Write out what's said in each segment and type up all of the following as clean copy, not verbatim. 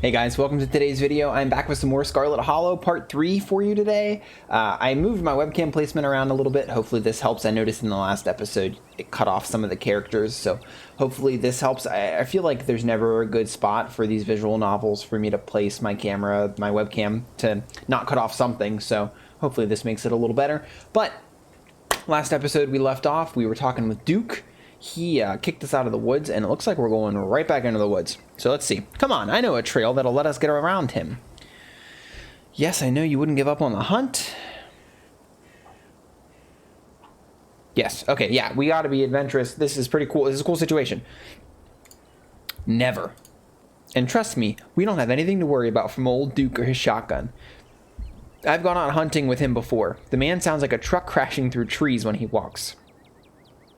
Hey guys, welcome to today's video. I'm back with some more Scarlet Hollow Part 3 for you today. I moved my webcam placement around a little bit. Hopefully this helps. I noticed in the last episode it cut off some of the characters, so hopefully this helps. I feel like there's never a good spot for these visual novels for me to place my camera, my webcam, to not cut off something, so hopefully this makes it a little better. But last episode we left off, we were talking with Duke. He kicked us out of the woods, and it looks like we're going right back into the woods. So let's see. Come on, I know a trail that'll let us get around him. Yes, I know you wouldn't give up on the hunt. Yes, okay, yeah, we gotta be adventurous. This is pretty cool. This is a cool situation. Never. And trust me, we don't have anything to worry about from old Duke or his shotgun. I've gone out hunting with him before. The man sounds like a truck crashing through trees when he walks.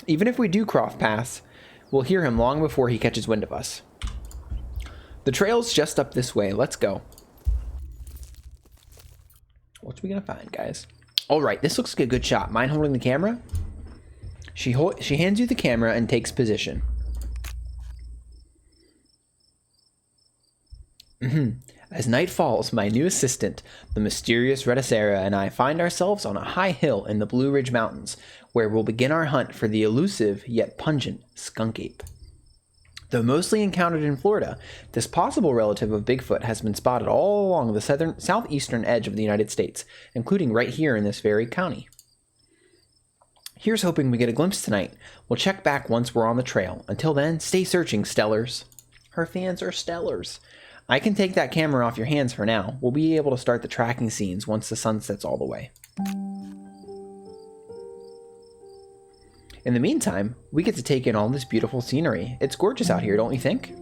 Even if we do cross paths, we'll hear him long before he catches wind of us. The trail's just up this way. Let's go. What's we gonna find, guys? All right, this looks like a good shot. Mind holding the camera? She hands you the camera and takes position. As night falls, my new assistant, the mysterious Rettacera, and I find ourselves on a high hill in the Blue Ridge Mountains, where we'll begin our hunt for the elusive yet pungent skunk ape. Though mostly encountered in Florida, this possible relative of Bigfoot has been spotted all along the southeastern edge of the United States, including right here in this very county. Here's hoping we get a glimpse tonight. We'll check back once we're on the trail. Until then, stay searching, Stellars. Her fans are Stellars. I can take that camera off your hands for now. We'll be able to start the tracking scenes once the sun sets all the way. In the meantime, we get to take in all this beautiful scenery. It's gorgeous out here, don't you think?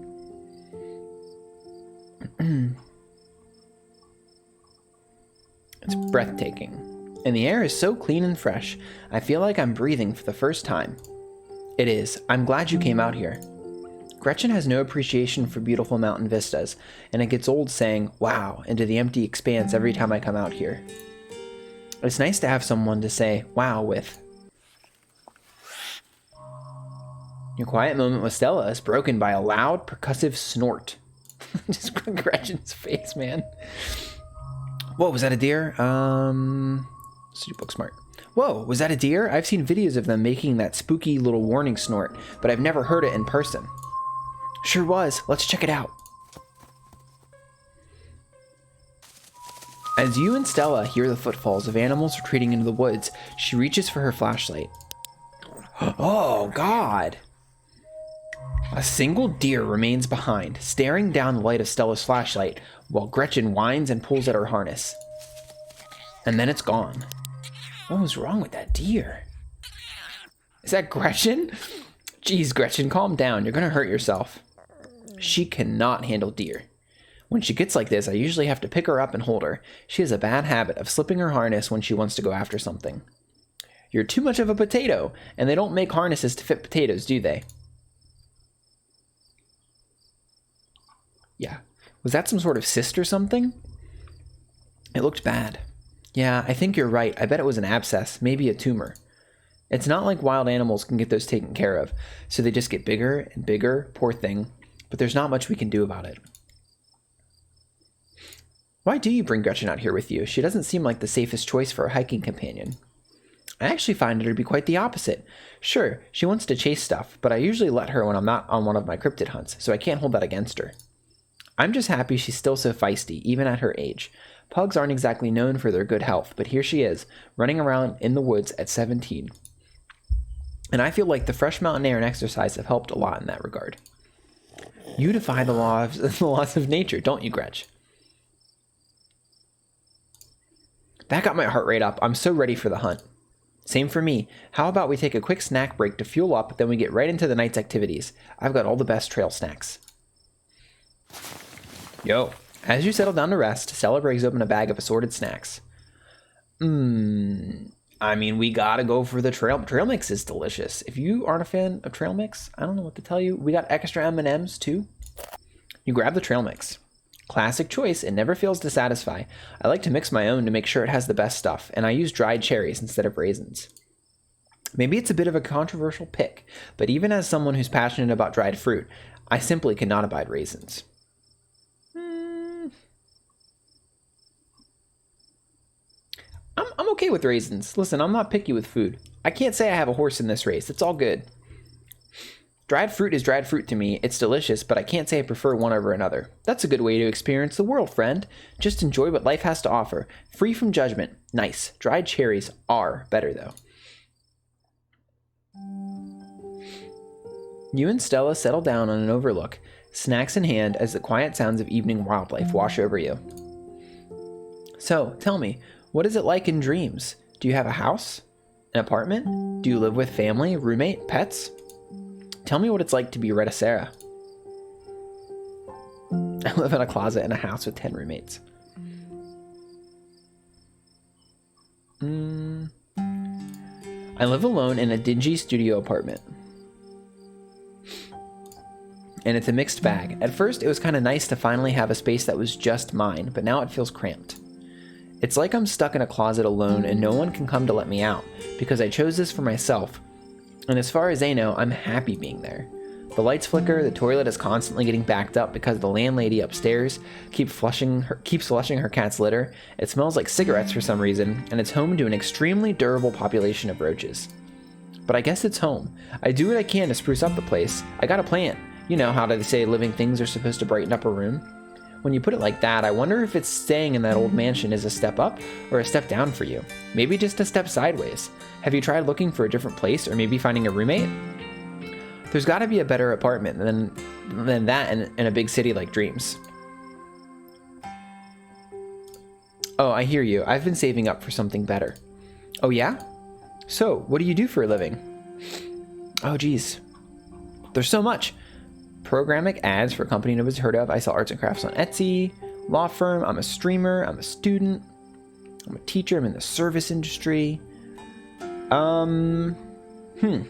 It's breathtaking. And the air is so clean and fresh, I feel like I'm breathing for the first time. It is. I'm glad you came out here. Gretchen has no appreciation for beautiful mountain vistas, and it gets old saying, wow, into the empty expanse every time I come out here. It's nice to have someone to say, wow, with. Your quiet moment with Stella is broken by a loud, percussive snort. Just Gretchen's face, man. Whoa, was that a deer? Super book smart. Whoa, was that a deer? I've seen videos of them making that spooky little warning snort, but I've never heard it in person. Sure was. Let's check it out. As you and Stella hear the footfalls of animals retreating into the woods, she reaches for her flashlight. Oh, God. A single deer remains behind, staring down the light of Stella's flashlight, while Gretchen whines and pulls at her harness. And then it's gone. What was wrong with that deer? Is that Gretchen? Jeez, Gretchen, calm down. You're gonna hurt yourself. She cannot handle deer. When she gets like this, I usually have to pick her up and hold her. She has a bad habit of slipping her harness when she wants to go after something. You're too much of a potato, and they don't make harnesses to fit potatoes, do they? Yeah. Was that some sort of cyst or something? It looked bad. Yeah, I think you're right. I bet it was an abscess, maybe a tumor. It's not like wild animals can get those taken care of, so they just get bigger and bigger, poor thing. But there's not much we can do about it. Why do you bring Gretchen out here with you? She doesn't seem like the safest choice for a hiking companion. I actually find her to be quite the opposite. Sure, she wants to chase stuff, but I usually let her when I'm not on one of my cryptid hunts, so I can't hold that against her. I'm just happy she's still so feisty, even at her age. Pugs aren't exactly known for their good health, but here she is, running around in the woods at 17. And I feel like the fresh mountain air and exercise have helped a lot in that regard. You defy the laws of nature, don't you, Gretch? That got my heart rate up. I'm so ready for the hunt. Same for me. How about we take a quick snack break to fuel up, then we get right into the night's activities. I've got all the best trail snacks. Yo. As you settle down to rest, Stella breaks open a bag of assorted snacks. I mean, we gotta go for the trail mix is delicious. If you aren't a fan of trail mix, I don't know what to tell you. We got extra M&Ms too. You grab the trail mix. Classic choice, it never fails to satisfy. I like to mix my own to make sure it has the best stuff, and I use dried cherries instead of raisins. Maybe it's a bit of a controversial pick, but even as someone who's passionate about dried fruit, I simply cannot abide raisins. okay with raisins. Listen, I'm not picky with food. I can't say I have a horse in this race. It's all good. Dried fruit is dried fruit to me. It's delicious, but I can't say I prefer one over another. That's a good way to experience the world, friend. Just enjoy what life has to offer. Free from judgment. Nice. Dried cherries are better, though. You and Stella settle down on an overlook, snacks in hand, as the quiet sounds of evening wildlife wash over you. So, tell me, what is it like in dreams? Do you have a house? An apartment? Do you live with family, roommate, pets? Tell me what it's like to be Rettacera. I live in a closet in a house with 10 roommates. I live alone in a dingy studio apartment. And it's a mixed bag. At first, it was kind of nice to finally have a space that was just mine, but now it feels cramped. It's like I'm stuck in a closet alone and no one can come to let me out, because I chose this for myself. And as far as they know, I'm happy being there. The lights flicker, the toilet is constantly getting backed up because the landlady upstairs keeps flushing her cat's litter. It smells like cigarettes for some reason, and it's home to an extremely durable population of roaches. But I guess it's home. I do what I can to spruce up the place. I got a plant. You know how they say living things are supposed to brighten up a room? When you put it like that, I wonder if it's staying in that old mansion is a step up or a step down for you. Maybe just a step sideways. Have you tried looking for a different place or maybe finding a roommate? There's got to be a better apartment than that in a big city like Dreams. Oh, I hear you. I've been saving up for something better. Oh yeah? So, what do you do for a living? Oh geez. There's so much. Programmatic ads for a company nobody's heard of. I sell arts and crafts on Etsy. Law firm. I'm a streamer. I'm a student. I'm a teacher. I'm in the service industry. I mean,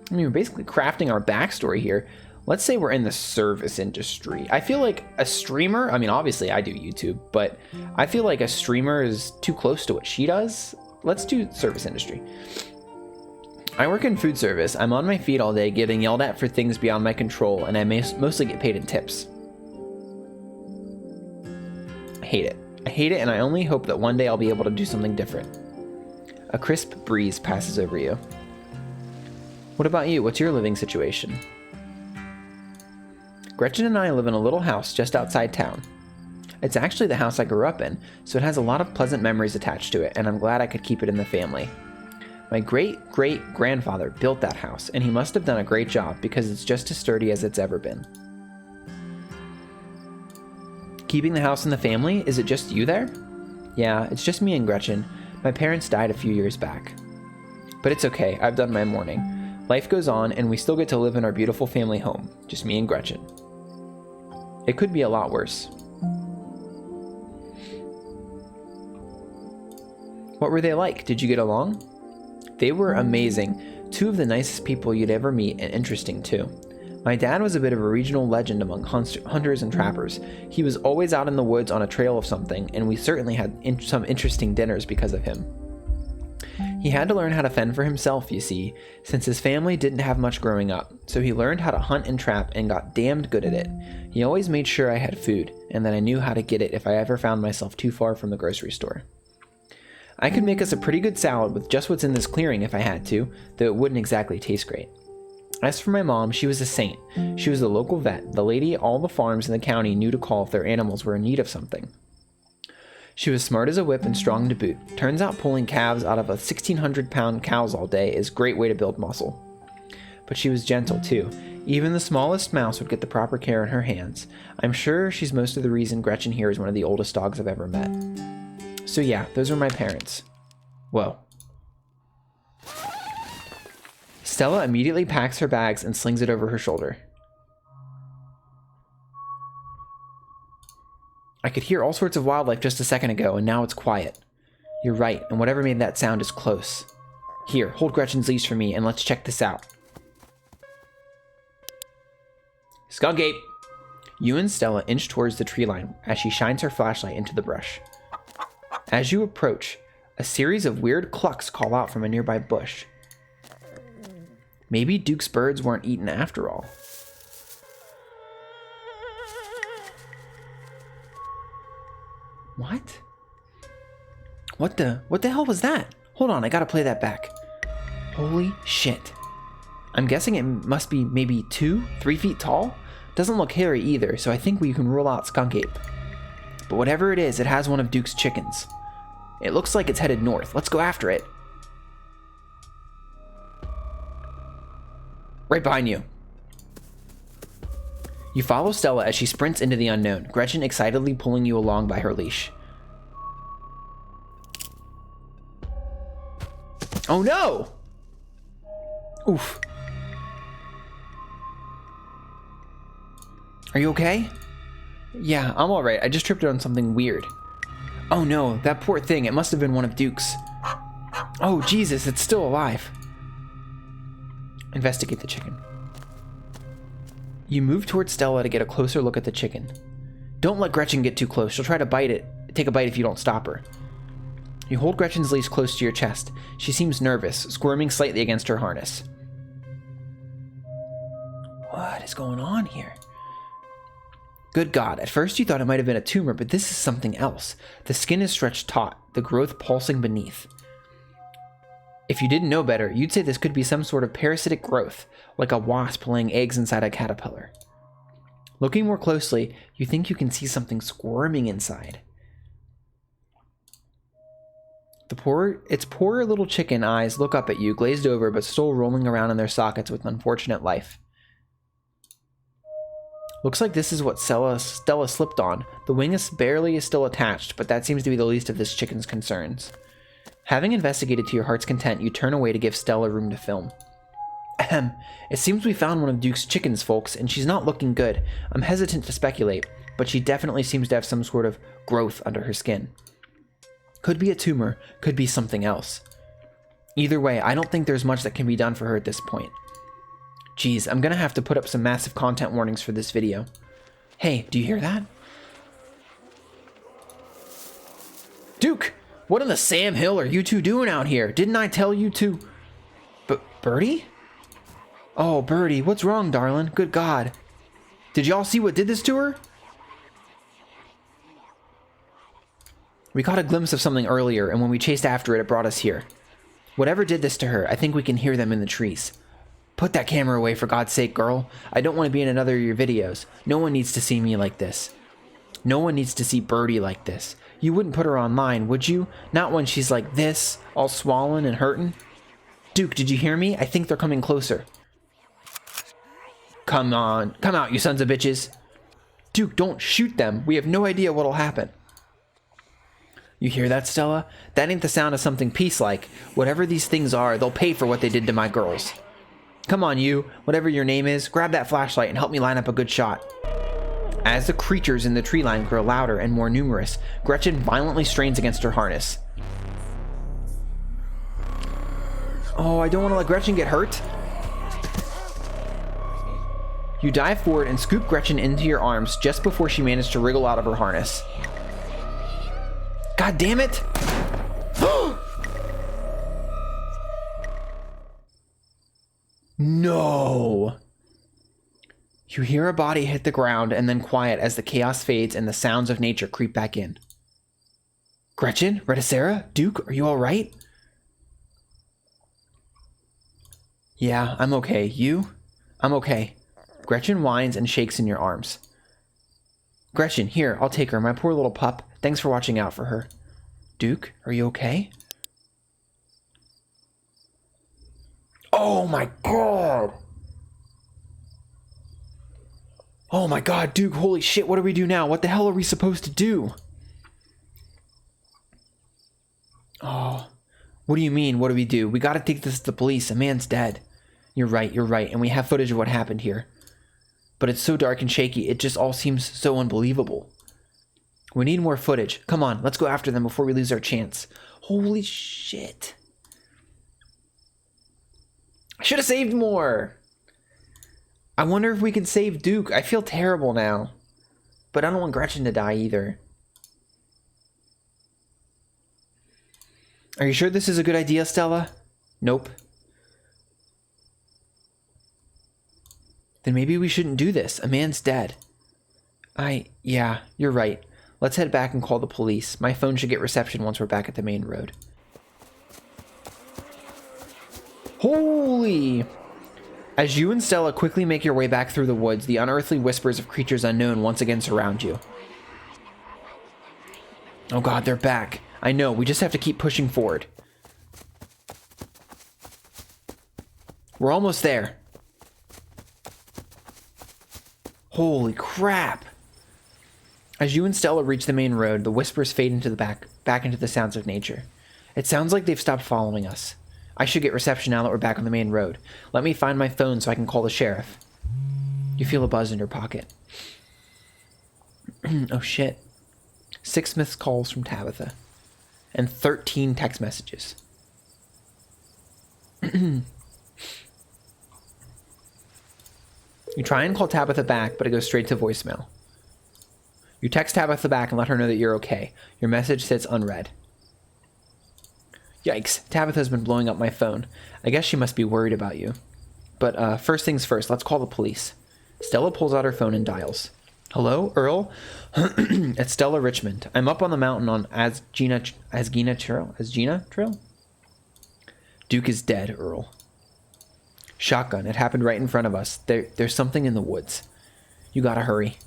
we're basically crafting our backstory here. Let's say we're in the service industry. I feel like a streamer, I mean, obviously I do YouTube, but I feel like a streamer is too close to what she does. Let's do service industry. I work in food service. I'm on my feet all day getting yelled at for things beyond my control, and I mostly get paid in tips. I hate it. I hate it, and I only hope that one day I'll be able to do something different. A crisp breeze passes over you. What about you? What's your living situation? Gretchen and I live in a little house just outside town. It's actually the house I grew up in, so it has a lot of pleasant memories attached to it, and I'm glad I could keep it in the family. My great-great-grandfather built that house, and he must have done a great job because it's just as sturdy as it's ever been. Keeping the house in the family? Is it just you there? Yeah, it's just me and Gretchen. My parents died a few years back. But it's okay, I've done my mourning. Life goes on, and we still get to live in our beautiful family home, just me and Gretchen. It could be a lot worse. What were they like? Did you get along? They were amazing. Two of the nicest people you'd ever meet, and interesting too. My dad was a bit of a regional legend among hunters and trappers. He was always out in the woods on a trail of something, and we certainly had some interesting dinners because of him. He had to learn how to fend for himself, you see, since his family didn't have much growing up, so he learned how to hunt and trap and got damned good at it. He always made sure I had food, and that I knew how to get it if I ever found myself too far from the grocery store. I could make us a pretty good salad with just what's in this clearing if I had to, though it wouldn't exactly taste great. As for my mom, she was a saint. She was a local vet, the lady all the farms in the county knew to call if their animals were in need of something. She was smart as a whip and strong to boot. Turns out pulling calves out of 1,600-pound cows all day is a great way to build muscle. But she was gentle too. Even the smallest mouse would get the proper care in her hands. I'm sure she's most of the reason Gretchen here is one of the oldest dogs I've ever met. So yeah, those are my parents. Whoa. Stella immediately packs her bags and slings it over her shoulder. I could hear all sorts of wildlife just a second ago, and now it's quiet. You're right, and whatever made that sound is close. Here, hold Gretchen's leash for me, and let's check this out. Skullgate! You and Stella inch towards the tree line as she shines her flashlight into the brush. As you approach, a series of weird clucks call out from a nearby bush. Maybe Duke's birds weren't eaten after all. What? What the hell was that? Hold on, I gotta play that back. Holy shit. I'm guessing it must be maybe 2-3 feet tall? Doesn't look hairy either, so I think we can rule out skunk ape. But whatever it is, it has one of Duke's chickens. It looks like it's headed north. Let's go after it. Right behind you. You follow Stella as she sprints into the unknown, Gretchen excitedly pulling you along by her leash. Oh no! Oof. Are you okay? Yeah, I'm alright. I just tripped on something weird. Oh no, that poor thing. It must have been one of Duke's. Oh Jesus, it's still alive. Investigate the chicken. You move towards Stella to get a closer look at the chicken. Don't let Gretchen get too close. She'll try to take a bite if you don't stop her. You hold Gretchen's leash close to your chest. She seems nervous, squirming slightly against her harness. What is going on here? Good God, at first you thought it might have been a tumor, but this is something else. The skin is stretched taut, the growth pulsing beneath. If you didn't know better, you'd say this could be some sort of parasitic growth, like a wasp laying eggs inside a caterpillar. Looking more closely, you think you can see something squirming inside. Its poor little chicken eyes look up at you, glazed over, but still rolling around in their sockets with unfortunate life. Looks like this is what Stella slipped on. The wing is barely still attached, but that seems to be the least of this chicken's concerns. Having investigated to your heart's content, you turn away to give Stella room to film. Ahem. It seems we found one of Duke's chickens, folks, and she's not looking good. I'm hesitant to speculate, but she definitely seems to have some sort of growth under her skin. Could be a tumor, could be something else. Either way, I don't think there's much that can be done for her at this point. Geez, I'm gonna have to put up some massive content warnings for this video. Hey, do you hear that? Duke! What in the Sam Hill are you two doing out here? Didn't I tell you to... Birdie? Oh, Birdie, what's wrong, darling? Good God. Did y'all see what did this to her? We caught a glimpse of something earlier, and when we chased after it, it brought us here. Whatever did this to her, I think we can hear them in the trees. Put that camera away, for God's sake, girl. I don't want to be in another of your videos. No one needs to see me like this. No one needs to see Birdie like this. You wouldn't put her online, would you? Not when she's like this, all swollen and hurting. Duke, did you hear me? I think they're coming closer. Come on. Come out, you sons of bitches. Duke, don't shoot them. We have no idea what'll happen. You hear that, Stella? That ain't the sound of something peace-like. Whatever these things are, they'll pay for what they did to my girls. Come on, you, whatever your name is, grab that flashlight and help me line up a good shot. As the creatures in the tree line grow louder and more numerous, Gretchen violently strains against her harness. Oh, I don't want to let Gretchen get hurt. You dive forward and scoop Gretchen into your arms just before she managed to wriggle out of her harness. God damn it! No! You hear a body hit the ground and then quiet as the chaos fades and the sounds of nature creep back in. Gretchen? Rettacera? Duke? Are you alright? Yeah, I'm okay. You? I'm okay. Gretchen whines and shakes in your arms. Gretchen, here, I'll take her, my poor little pup. Thanks for watching out for her. Duke, are you okay? Oh my God! Oh my God, Duke, holy shit, what do we do now? What the hell are we supposed to do? Oh, what do you mean, what do we do? We gotta take this to the police, a man's dead. You're right, and we have footage of what happened here. But it's so dark and shaky, it just all seems so unbelievable. We need more footage. Come on, let's go after them before we lose our chance. Holy shit. I should have saved more. I wonder if we can save Duke. I feel terrible now. But I don't want Gretchen to die either. Are you sure this is a good idea, Stella? Nope. Then maybe we shouldn't do this. A man's dead. Yeah, you're right. Let's head back and call the police. My phone should get reception once we're back at the main road. Holy! As you and Stella quickly make your way back through the woods, the unearthly whispers of creatures unknown once again surround you. Oh god, they're back. I know, we just have to keep pushing forward. We're almost there. Holy crap! As you and Stella reach the main road, the whispers fade into the back into the sounds of nature. It sounds like they've stopped following us. I should get reception now that we're back on the main road. Let me find my phone so I can call the sheriff. You feel a buzz in your pocket. Oh shit. 6 missed calls from Tabitha. And 13 text messages. You try and call Tabitha back, but it goes straight to voicemail. You text Tabitha back and let her know that you're okay. Your message sits unread. Yikes, Tabitha's been blowing up my phone. I guess she must be worried about you. But first things first, let's call the police. Stella pulls out her phone and dials. Hello, Earl? It's Stella Richmond. I'm up on the mountain on Asgina Trail? Duke is dead, Earl. Shotgun, it happened right in front of us. There's something in the woods. You gotta hurry.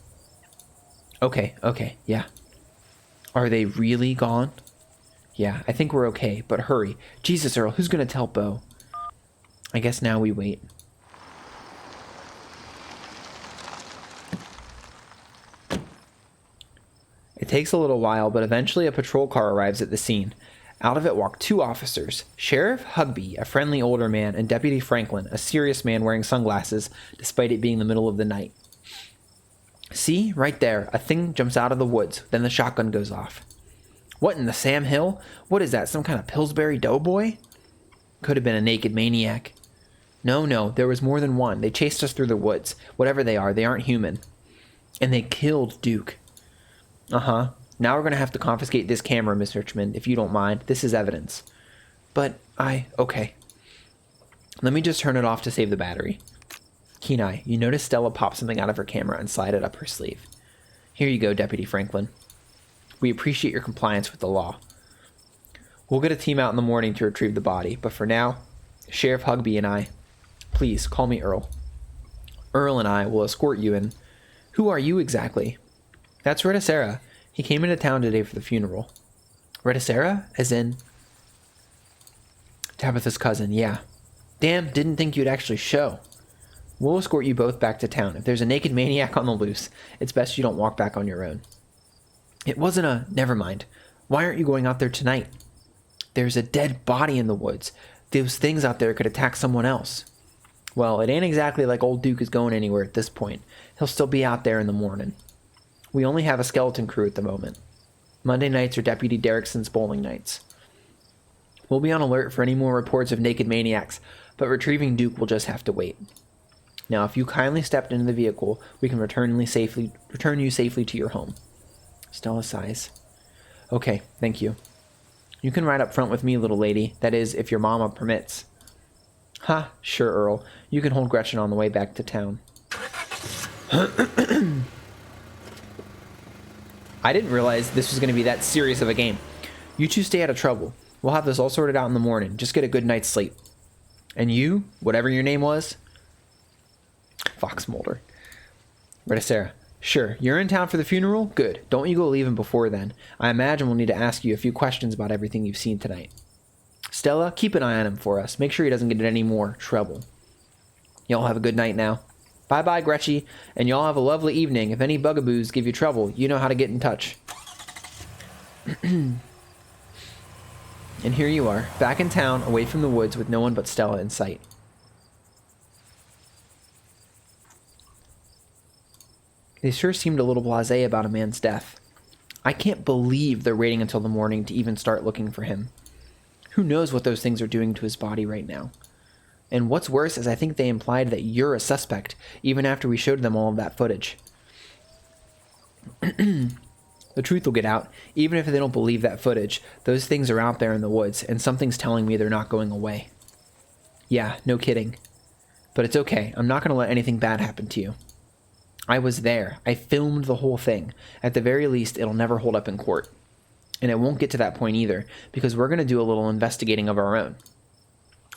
Okay, yeah. Are they really gone? Yeah, I think we're okay, but hurry. Jesus, Earl, who's gonna tell Bo? I guess now we wait. It takes a little while, but eventually a patrol car arrives at the scene. Out of it walk 2 officers, Sheriff Hugby, a friendly older man, and Deputy Franklin, a serious man wearing sunglasses, despite it being the middle of the night. See, right there, a thing jumps out of the woods, then the shotgun goes off. What in the Sam Hill? What is that, some kind of Pillsbury doughboy? Could have been a naked maniac. No, there was more than one. They chased us through the woods. Whatever they are, they aren't human. And they killed Duke. Uh-huh. Now we're going to have to confiscate this camera, Miss Richmond, if you don't mind. This is evidence. But okay. Let me just turn it off to save the battery. Kenai, you notice Stella pop something out of her camera and slide it up her sleeve. Here you go, Deputy Franklin. We appreciate your compliance with the law. We'll get a team out in the morning to retrieve the body, but for now, Sheriff Hugby and I, please call me Earl. Earl and I will escort you in. Who are you exactly? That's Rettacera. He came into town today for the funeral. Rettacera? As in? Tabitha's cousin, yeah. Damn, didn't think you'd actually show. We'll escort you both back to town. If there's a naked maniac on the loose, it's best you don't walk back on your own. It wasn't a... Never mind. Why aren't you going out there tonight? There's a dead body in the woods. Those things out there could attack someone else. Well, it ain't exactly like old Duke is going anywhere at this point. He'll still be out there in the morning. We only have a skeleton crew at the moment. Monday nights are Deputy Derrickson's bowling nights. We'll be on alert for any more reports of naked maniacs, but retrieving Duke will just have to wait. Now, if you kindly stepped into the vehicle, we can return you safely to your home. Stella sighs. Okay, thank you. You can ride up front with me, little lady. That is, if your mama permits. Ha, sure, Earl. You can hold Gretchen on the way back to town. I didn't realize this was going to be that serious of a game. You two stay out of trouble. We'll have this all sorted out in the morning. Just get a good night's sleep. And you, whatever your name was... Fox Mulder. Rettacera. Sure, you're in town for the funeral? Good. Don't you go leaving before then. I imagine we'll need to ask you a few questions about everything you've seen tonight. Stella, keep an eye on him for us. Make sure he doesn't get in any more trouble. Y'all have a good night now. Bye-bye, Gretchy. And y'all have a lovely evening. If any bugaboos give you trouble, you know how to get in touch. And here you are, back in town, away from the woods with no one but Stella in sight. They sure seemed a little blasé about a man's death. I can't believe they're waiting until the morning to even start looking for him. Who knows what those things are doing to his body right now? And what's worse is I think they implied that you're a suspect, even after we showed them all of that footage. The truth will get out. Even if they don't believe that footage, those things are out there in the woods, and something's telling me they're not going away. Yeah, no kidding. But it's okay. I'm not going to let anything bad happen to you. I was there. I filmed the whole thing. At the very least, it'll never hold up in court. And it won't get to that point either, because we're going to do a little investigating of our own.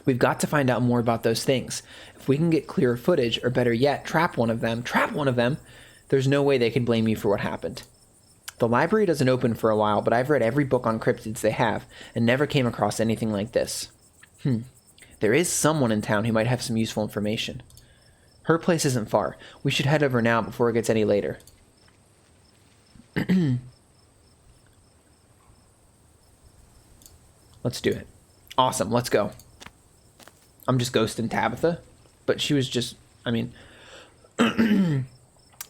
We've got to find out more about those things. If we can get clearer footage, or better yet, trap one of them, there's no way they can blame you for what happened. The library doesn't open for a while, but I've read every book on cryptids they have, and never came across anything like this. There is someone in town who might have some useful information. Her place isn't far. We should head over now before it gets any later. Let's do it. Awesome, let's go. I'm just ghosting Tabitha, but she was just,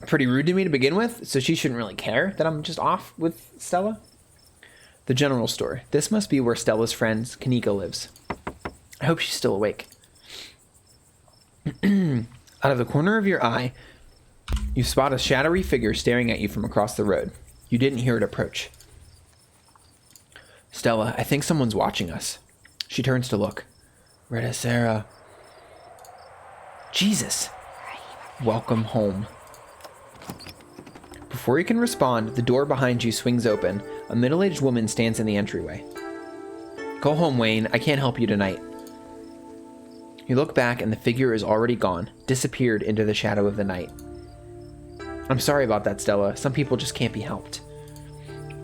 pretty rude to me to begin with, so she shouldn't really care that I'm just off with Stella. The general store. This must be where Stella's friend Kanika lives. I hope she's still awake. Out of the corner of your eye, you spot a shadowy figure staring at you from across the road. You didn't hear it approach. Stella, I think someone's watching us. She turns to look. Rettacera. Jesus. Welcome home. Before you can respond, the door behind you swings open. A middle-aged woman stands in the entryway. Go home, Wayne. I can't help you tonight. You look back and the figure is already gone, disappeared into the shadow of the night. I'm sorry about that, Stella. Some people just can't be helped.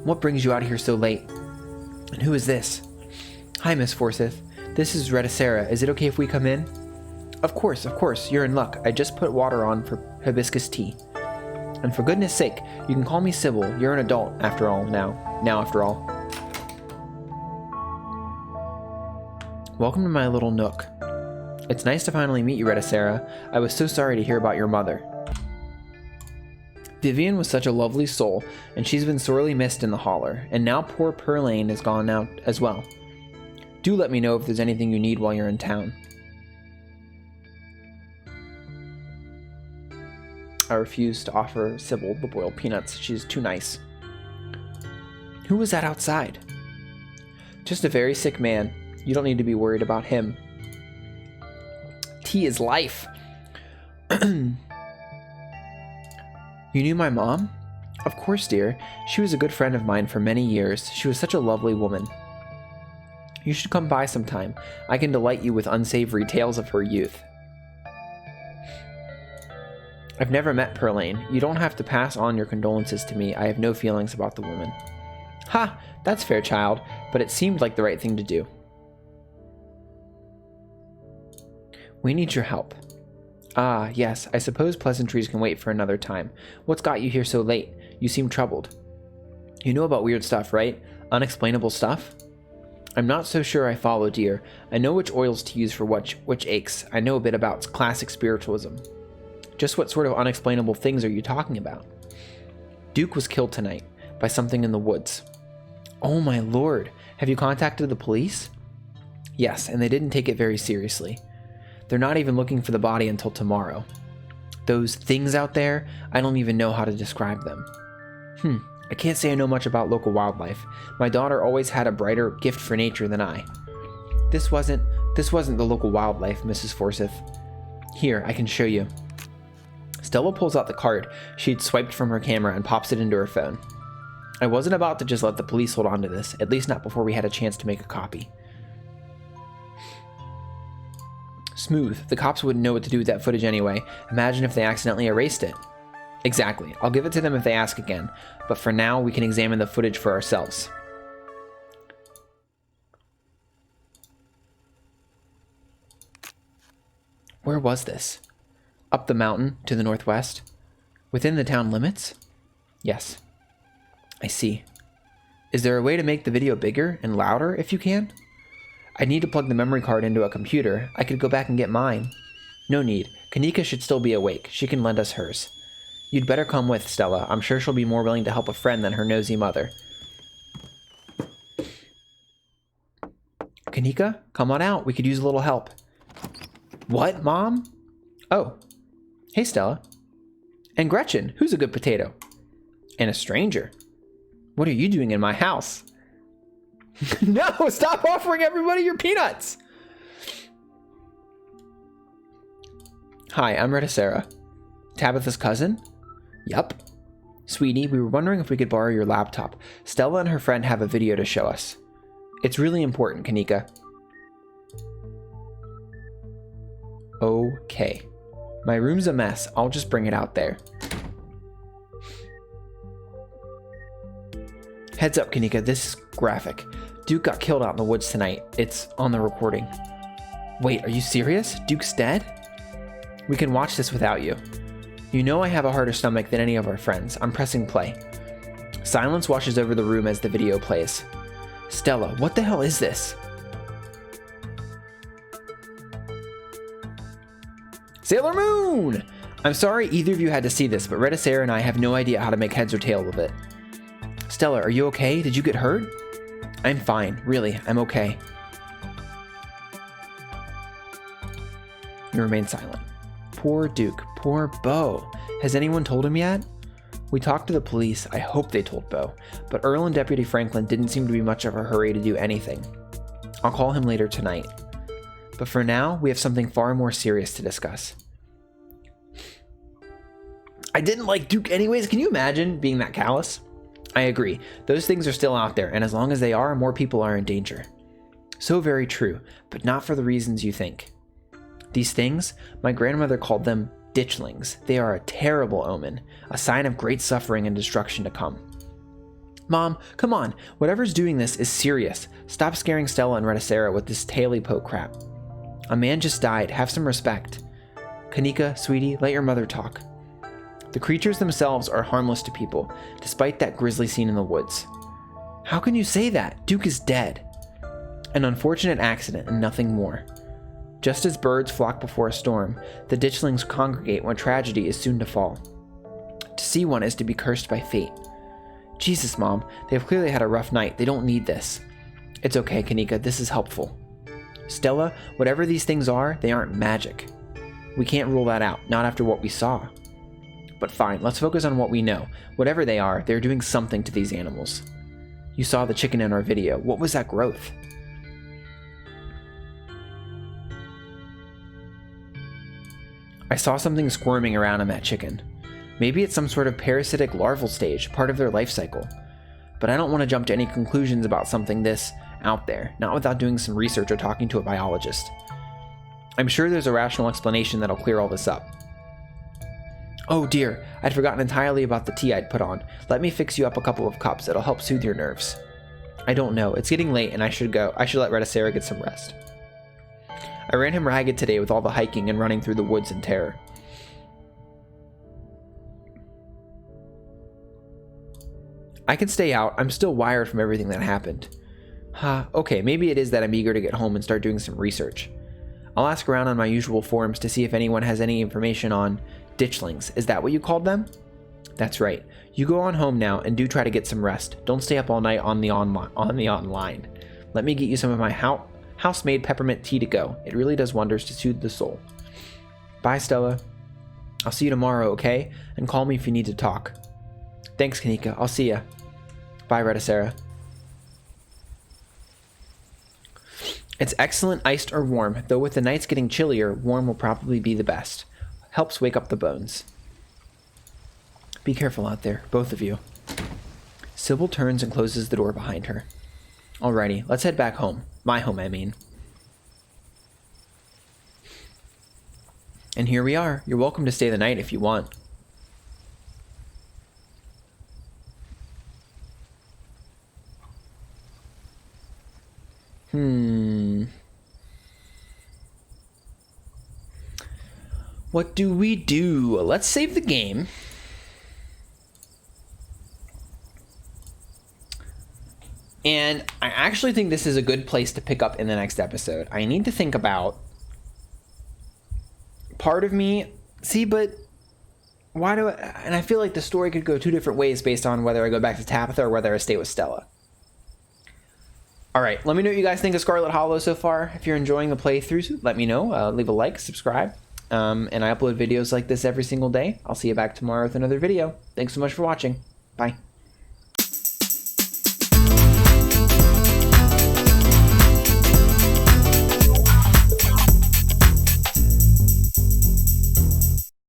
What brings you out here so late? And who is this? Hi, Miss Forsyth. This is Rettacera. Is it okay if we come in? Of course. You're in luck. I just put water on for hibiscus tea. And for goodness sake, you can call me Sybil. You're an adult after all now. After all. Welcome to my little nook. It's nice to finally meet you, Rettacera. I was so sorry to hear about your mother. Vivian was such a lovely soul, and she's been sorely missed in the holler, and now poor Perlane is gone out as well. Do let me know if there's anything you need while you're in town. I refuse to offer Sybil the boiled peanuts. She's too nice. Who was that outside? Just a very sick man. You don't need to be worried about him. Tea is life. You knew my mom? Of course, dear. She was a good friend of mine for many years. She was such a lovely woman. You should come by sometime. I can delight you with unsavory tales of her youth. I've never met Perlane. You don't have to pass on your condolences to me. I have no feelings about the woman. Ha! That's fair, child, but it seemed like the right thing to do. We need your help. Ah, yes, I suppose pleasantries can wait for another time. What's got you here so late? You seem troubled. You know about weird stuff, right? Unexplainable stuff? I'm not so sure I follow, dear. I know which oils to use for which aches. I know a bit about classic spiritualism. Just what sort of unexplainable things are you talking about? Duke was killed tonight by something in the woods. Oh my lord, have you contacted the police? Yes, and they didn't take it very seriously. They're not even looking for the body until tomorrow. Those things out there, I don't even know how to describe them. I can't say I know much about local wildlife. My daughter always had a brighter gift for nature than I. This wasn't the local wildlife, Mrs. Forsyth. Here, I can show you. Stella pulls out the card she'd swiped from her camera and pops it into her phone. I wasn't about to just let the police hold on to this, at least not before we had a chance to make a copy. Smooth. The cops wouldn't know what to do with that footage anyway. Imagine if they accidentally erased it. Exactly. I'll give it to them if they ask again, but for now we can examine the footage for ourselves. Where was this? Up the mountain to the northwest? Within the town limits? Yes. I see. Is there a way to make the video bigger and louder if you can? I need to plug the memory card into a computer. I could go back and get mine. No need. Kanika should still be awake. She can lend us hers. You'd better come with, Stella. I'm sure she'll be more willing to help a friend than her nosy mother. Kanika, come on out. We could use a little help. What, Mom? Oh. Hey, Stella. And Gretchen, who's a good potato? And a stranger. What are you doing in my house? No, stop offering everybody your peanuts. Hi, I'm Rettacera. Tabitha's cousin? Yup. Sweetie, we were wondering if we could borrow your laptop. Stella and her friend have a video to show us. It's really important, Kanika. Okay. My room's a mess. I'll just bring it out there. Heads up, Kanika. This is graphic. Duke got killed out in the woods tonight. It's on the recording. Wait, are you serious? Duke's dead? We can watch this without you. You know I have a harder stomach than any of our friends. I'm pressing play. Silence washes over the room as the video plays. Stella, what the hell is this? Sailor Moon! I'm sorry either of you had to see this, but Rettacera and I have no idea how to make heads or tails of it. Stella, are you okay? Did you get hurt? I'm fine. Really, I'm okay. You remain silent. Poor Duke. Poor Bo. Has anyone told him yet? We talked to the police. I hope they told Bo. But Earl and Deputy Franklin didn't seem to be much of a hurry to do anything. I'll call him later tonight. But for now, we have something far more serious to discuss. I didn't like Duke anyways. Can you imagine being that callous? I agree. Those things are still out there, and as long as they are, more people are in danger. So very true, but not for the reasons you think. These things, my grandmother called them ditchlings. They are a terrible omen, a sign of great suffering and destruction to come. Mom, come on. Whatever's doing this is serious. Stop scaring Stella and Rettacera with this taily-poke crap. A man just died. Have some respect. Kanika, sweetie, let your mother talk. The creatures themselves are harmless to people, despite that grisly scene in the woods. How can you say that? Duke is dead. An unfortunate accident and nothing more. Just as birds flock before a storm, the ditchlings congregate when tragedy is soon to fall. To see one is to be cursed by fate. Jesus, Mom, they have clearly had a rough night. They don't need this. It's okay, Kanika, this is helpful. Stella, whatever these things are, they aren't magic. We can't rule that out, not after what we saw. But fine, let's focus on what we know. Whatever they are, they're doing something to these animals. You saw the chicken in our video. What was that growth? I saw something squirming around in that chicken. Maybe it's some sort of parasitic larval stage, part of their life cycle. But I don't want to jump to any conclusions about something this out there, not without doing some research or talking to a biologist. I'm sure there's a rational explanation that'll clear all this up. Oh dear, I'd forgotten entirely about the tea I'd put on. Let me fix you up a couple of cups. It'll help soothe your nerves. I don't know. It's getting late and I should go. I should let Rettacera get some rest. I ran him ragged today with all the hiking and running through the woods in terror. I can stay out. I'm still wired from everything that happened. Okay, maybe it is that I'm eager to get home and start doing some research. I'll ask around on my usual forums to see if anyone has any information on ditchlings. Is that what you called them? That's right. You go on home now and do try to get some rest. Don't stay up all night on the online. Let me get you some of my house-made peppermint tea to go. It really does wonders to soothe the soul. Bye, Stella. I'll see you tomorrow, okay? And call me if you need to talk. Thanks, Kanika. I'll see ya. Bye, Rettacera. It's excellent iced or warm, though with the nights getting chillier, warm will probably be the best. Helps wake up the bones. Be careful out there, both of you. Sybil turns and closes the door behind her. Alrighty, let's head back home. My home, I mean. And here we are. You're welcome to stay the night if you want. What do we do? Let's save the game. And I actually think this is a good place to pick up in the next episode. I need to think about part of me. See, but why do I... And I feel like the story could go two different ways based on whether I go back to Tabitha or whether I stay with Stella. All right, let me know what you guys think of Scarlet Hollow so far. If you're enjoying the playthrough, let me know. Leave a like, subscribe. And I upload videos like this every single day. I'll see you back tomorrow with another video. Thanks so much for watching. Bye.